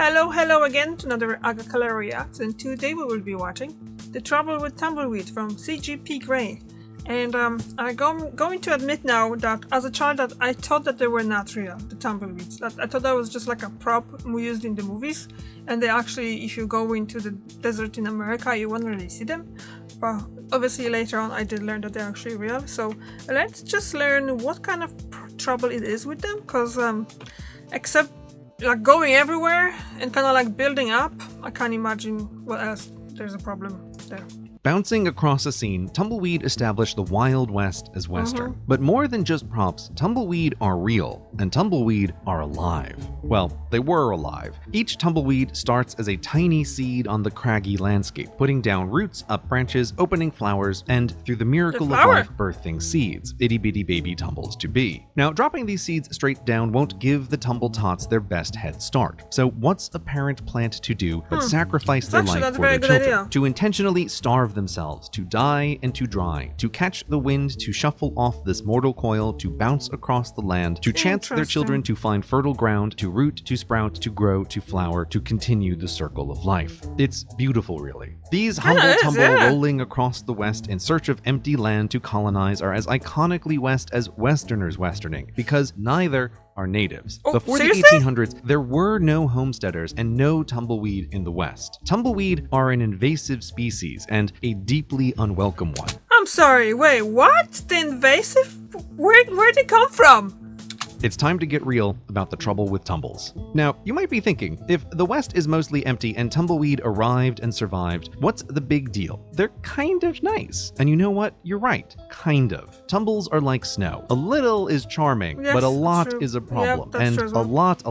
Hello again to another Agricola React, and today we will be watching The Trouble with Tumbleweed from CGP Grey. And I'm going to admit now that as a child that I thought that they were not real, the tumbleweeds. I thought that was just like a prop we used in the movies, and they actually, if you go into the desert in America, you won't really see them. But obviously later on I did learn that they're actually real, so let's just learn what kind of trouble it is with them, because except like going everywhere and kind of like building up, I can't imagine what else there's a problem there. Bouncing across a scene, Tumbleweed established the Wild West as Western. But more than just props, Tumbleweed are real, and Tumbleweed are alive. Well, they were alive. Each Tumbleweed starts as a tiny seed on the craggy landscape, putting down roots, up branches, opening flowers, and through the miracle of life, birthing seeds, itty-bitty baby tumbles to be. Now, dropping these seeds straight down won't give the tumble tots their best head start. So what's a parent plant to do but sacrifice their life for their children? To intentionally starve themselves, to die and to dry, to catch the wind, to shuffle off this mortal coil, to bounce across the land, to chance their children to find fertile ground, to root, to sprout, to grow, to flower, to continue the circle of life. It's beautiful, really. These humble-tumble rolling across the West in search of empty land to colonize are as iconically West as Westerners westerning, because neither are natives. Before the 1800s, there were no homesteaders and no tumbleweed in the West. Tumbleweed are an invasive species and a deeply unwelcome one. I'm sorry, wait, what? The invasive? Where'd it come from? It's time to get real about the trouble with tumbles. Now, you might be thinking, if the West is mostly empty and Tumbleweed arrived and survived, what's the big deal? They're kind of nice. And you know what? You're right. Kind of. Tumbles are like snow. A little is charming, but a lot is a problem. And a lot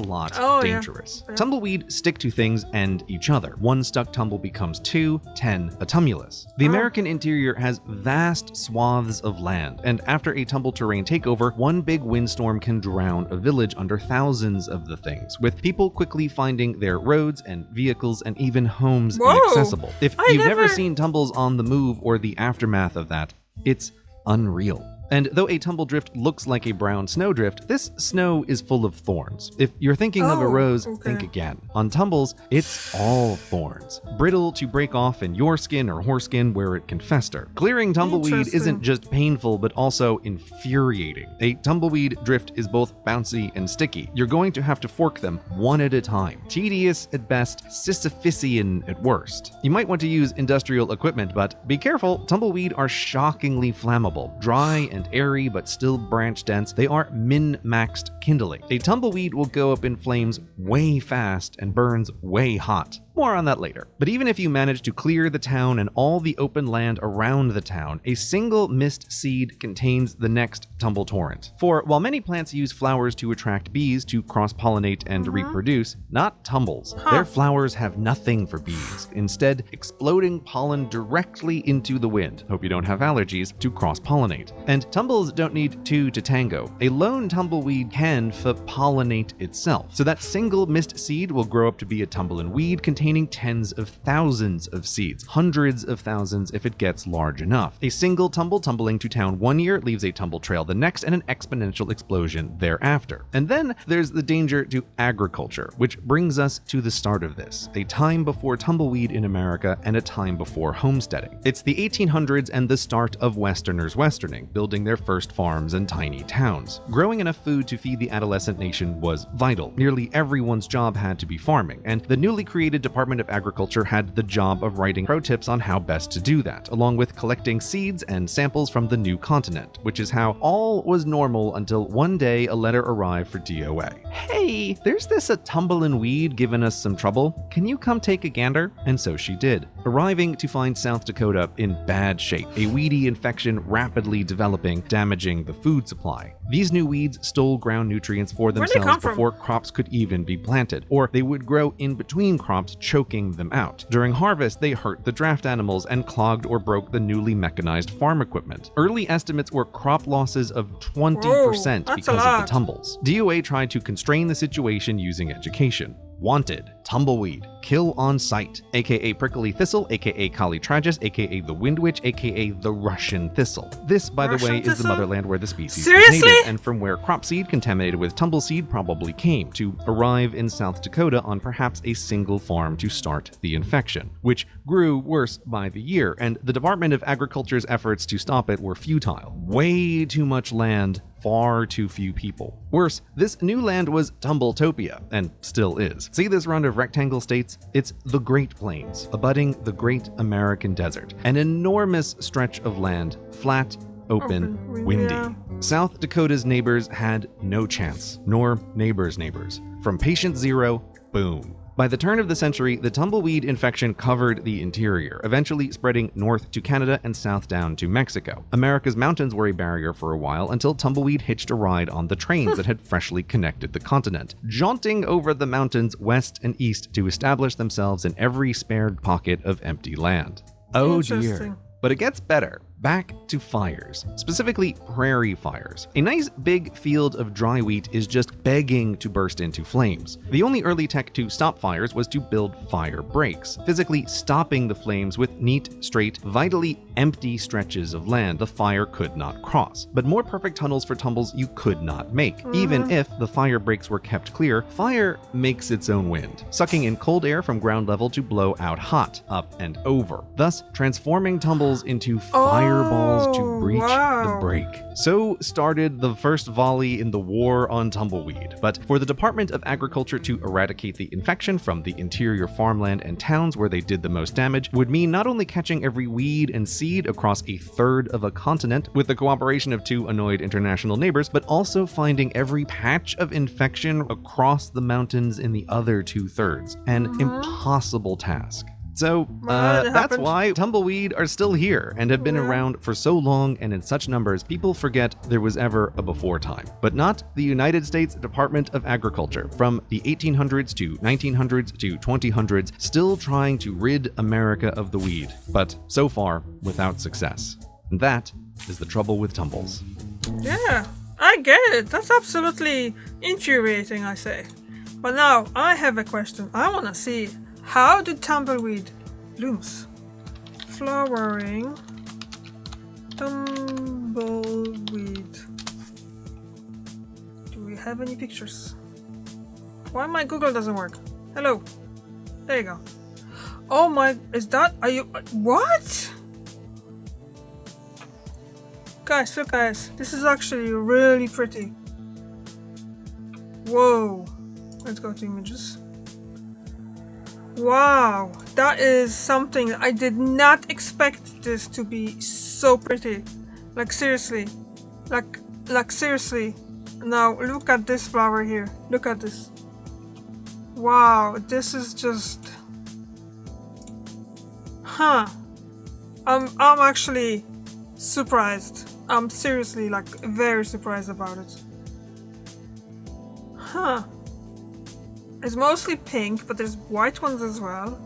dangerous. Yeah. Tumbleweed stick to things and each other. One stuck tumble becomes 2, 10, a tumulus. The American interior has vast swaths of land, and after a tumble terrain takeover, one big windstorm can drown a village under thousands of the things, with people quickly finding their roads and vehicles and even homes inaccessible. If you've never seen tumbles on the move or the aftermath of that, it's unreal. And though a tumble drift looks like a brown snowdrift, this snow is full of thorns. If you're thinking of a rose, think again. On tumbles, it's all thorns. Brittle to break off in your skin or horse skin where it can fester. Clearing tumbleweed isn't just painful, but also infuriating. A tumbleweed drift is both bouncy and sticky. You're going to have to fork them one at a time. Tedious at best, Sisyphusian at worst. You might want to use industrial equipment, but be careful, tumbleweed are shockingly flammable. Dry and airy but still branch dense, they are min-maxed kindling. A tumbleweed will go up in flames way fast and burns way hot. More on that later. But even if you manage to clear the town and all the open land around the town, a single mist seed contains the next tumble torrent. For while many plants use flowers to attract bees to cross-pollinate and reproduce, not tumbles. Their flowers have nothing for bees, instead exploding pollen directly into the wind, hope you don't have allergies, to cross-pollinate. And tumbles don't need two to tango. A lone tumbleweed can pollinate itself. So that single mist seed will grow up to be a tumbling weed containing tens of thousands of seeds, hundreds of thousands if it gets large enough. A single tumble tumbling to town one year leaves a tumble trail the next and an exponential explosion thereafter. And then there's the danger to agriculture, which brings us to the start of this, a time before tumbleweed in America and a time before homesteading. It's the 1800s and the start of Westerners westerning, building their first farms and tiny towns. Growing enough food to feed the adolescent nation was vital. Nearly everyone's job had to be farming, and the newly created Department of Agriculture had the job of writing pro tips on how best to do that, along with collecting seeds and samples from the new continent, which is how all was normal until one day a letter arrived for DOA. Hey, there's this a tumblin' weed giving us some trouble. Can you come take a gander? And so she did, arriving to find South Dakota in bad shape, a weedy infection rapidly developing, damaging the food supply. These new weeds stole ground nutrients for themselves before crops could even be planted, or they would grow in between crops, choking them out. During harvest, they hurt the draft animals and clogged or broke the newly mechanized farm equipment. Early estimates were crop losses of 20% because of the tumbles. DOA tried to constrain the situation using education. Wanted, Tumbleweed, Kill on Sight, aka Prickly Thistle, aka Kali Tragus, aka the Wind Witch, aka the Russian Thistle. This, by the way, is the motherland where the species is native, and from where crop seed contaminated with tumble seed probably came, to arrive in South Dakota on perhaps a single farm to start the infection, which grew worse by the year, and the Department of Agriculture's efforts to stop it were futile. Way too much land, far too few people. Worse, this new land was Tumbletopia, and still is. See this round of rectangle states? It's the Great Plains, abutting the Great American Desert. An enormous stretch of land, flat, open, windy. Yeah. South Dakota's neighbors had no chance, nor neighbors' neighbors. From patient zero, boom. By the turn of the century, the tumbleweed infection covered the interior, eventually spreading north to Canada and south down to Mexico. America's mountains were a barrier for a while until tumbleweed hitched a ride on the trains that had freshly connected the continent, jaunting over the mountains west and east to establish themselves in every spared pocket of empty land. Oh dear. But it gets better. Back to fires, specifically prairie fires. A nice big field of dry wheat is just begging to burst into flames. The only early tech to stop fires was to build fire breaks, physically stopping the flames with neat, straight, vitally empty stretches of land the fire could not cross. But more perfect tunnels for tumbles you could not make. Even if the fire breaks were kept clear, fire makes its own wind, sucking in cold air from ground level to blow out hot, up and over, thus transforming tumbles into fireballs to breach the break. So started the first volley in the war on tumbleweed. But for the Department of Agriculture to eradicate the infection from the interior farmland and towns where they did the most damage would mean not only catching every weed and seed across a third of a continent with the cooperation of two annoyed international neighbors, but also finding every patch of infection across the mountains in the other 2/3. An impossible task. So, that's why tumbleweed are still here and have been around for so long and in such numbers, people forget there was ever a before time. But not the United States Department of Agriculture, from the 1800s to 1900s to 2000s, still trying to rid America of the weed, but so far without success. And that is the trouble with tumbles. Yeah, I get it. That's absolutely infuriating, I say. But now, I have a question. I want to see, how do tumbleweed blooms? Flowering tumbleweed. Do we have any pictures? Why my Google doesn't work? Hello. There you go. Oh my, is that, are you, what? Guys, look guys, this is actually really pretty. Whoa. Let's go to images. Wow, that is something. I did not expect this to be so pretty. Like seriously. Like seriously. Now look at this flower here. Look at this. Wow, this is just... Huh. I'm actually surprised. I'm seriously like very surprised about it. Huh. It's mostly pink, but there's white ones as well.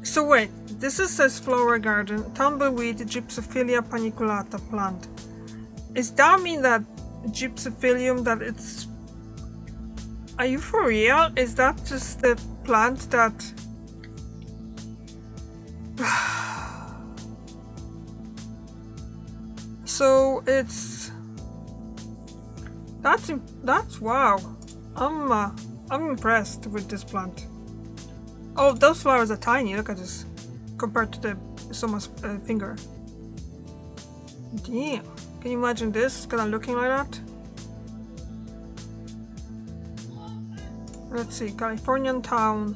So wait, this says flower garden, tumbleweed Gypsophilia paniculata plant. Does that mean that Gypsophilium, that it's... Are you for real? Is that just the plant that... So it's... That's wow. I'm impressed with this plant. Oh, those flowers are tiny. Look at this, compared to someone's finger. Damn. Can you imagine this kind of looking like that? Let's see. Californian town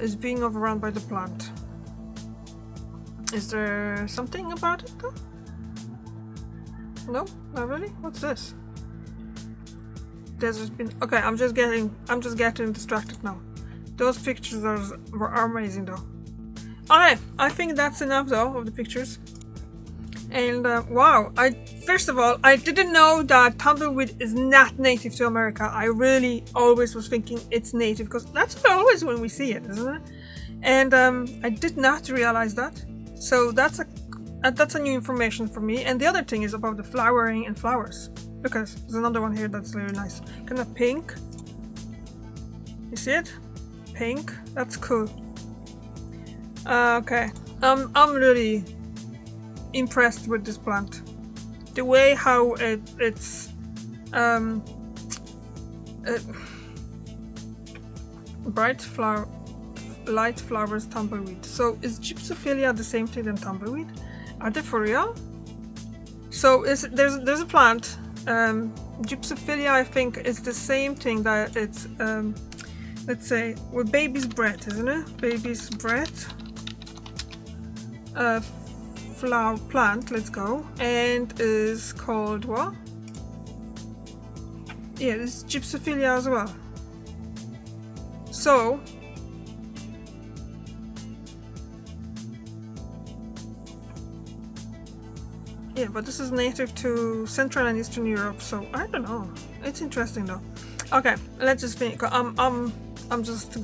is being overrun by the plant. Is there something about it though? No, not really. What's this? There's been... Okay, I'm just getting distracted now. Those pictures were amazing though. Alright, I think that's enough though of the pictures. And wow, first of all, I didn't know that tumbleweed is not native to America. I really always was thinking it's native, because that's always when we see it, isn't it? And I did not realize that. So that's a new information for me. And the other thing is about the flowering and flowers. Look at this. There's another one here that's really nice. Kind of pink. You see it? Pink. That's cool. Okay. I'm really impressed with this plant. The way how it's bright flower, light flowers, tumbleweed. So is gypsophilia the same thing than tumbleweed? Are they for real? So there's a plant. Gypsophilia, I think, is the same thing that it's let's say with baby's breath, isn't it? Baby's breath. Flower plant. Let's go. And is called what? Yeah, this is gypsophilia as well. So yeah, but this is native to Central and Eastern Europe, so I don't know. It's interesting though. Okay, let's just finish. I'm just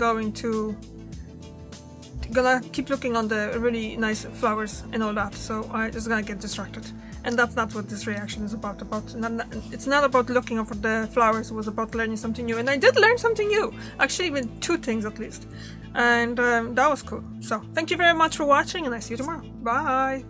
gonna keep looking on the really nice flowers and all that, so I just gonna get distracted. And that's not what this reaction is about. It's not about looking for the flowers, it was about learning something new. And I did learn something new! Actually, even 2 things at least. And that was cool. So, thank you very much for watching, and I see you tomorrow. Bye!